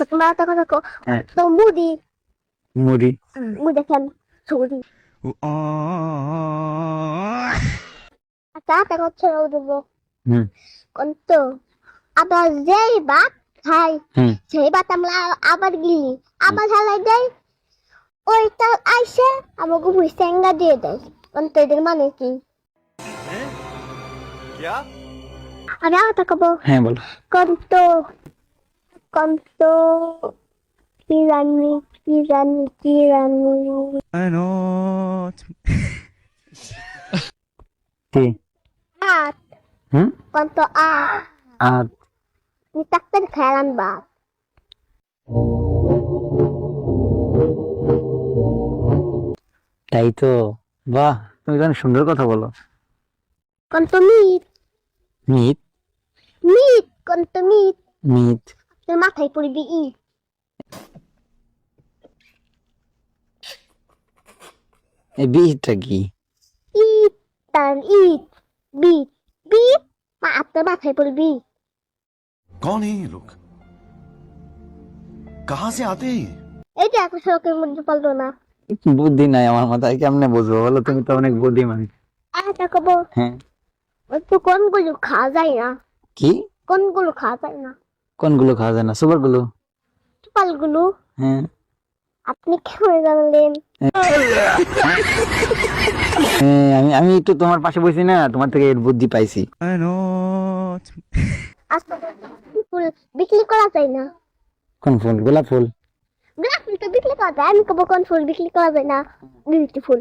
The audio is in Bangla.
sekarang kata হ্যাঁ তো মুদি মুড়ি মুদি kan ছুরি আচ্ছা টাকা ছেড়ে দেবো হুম কিন্তু আবার যেই ভাত খাই হুম সেই ভাত আমরা আবার গিলি আবার হালাই দেয় ওইটা আইসে আমাকে ভুইসেঙ্গা দিয়ে দেয় কিন্তু এদের মানে কি আমি আর তাকাবো হ্যাঁ বলো কিন্তু কিন্তু কিরানি কিরানি কিরানি কি ভাত হুম কিন্তু আর ni takter kailan ba তাই তো বাহ তুমি তো অনেক সুন্দর কথা বলো কিন্তু meat মিট কিন্তু meat মিট তোর মাথায় পড়বি এই বীজটা কি eat tan eat beat beat মা আপনার মাথায় পড়বি कौन है ये लोग कहां से आते हैं ये এই যে একটা সড়কের মধ্যে পারলো না বুদ্ধি নাই আমার মাথায় কেমনে বুঝবো বলো তুমি তো অনেক বুদ্ধিমান একটা কবো হ্যাঁ ওই তো কোনগুলো খাওয়া যায় না কি কোনগুলো খাওয়া যায় না কোনগুলো খাওয়া যায় না সুপার গুলো পালগুলো হ্যাঁ আপনি কেমন জানলেন আমি আমি একটু তোমার পাশে বসি না তোমার থেকে এর বুদ্ধি পাইছি আচ্ছা ফুল বিক্রি করা যায় না কোন ফুল গোলাপ ফুল গোলাপ ফুল তো বিক্রি করা যায় আমি কবো কোন ফুল বিক্রি করা যায় না বিউটিফুল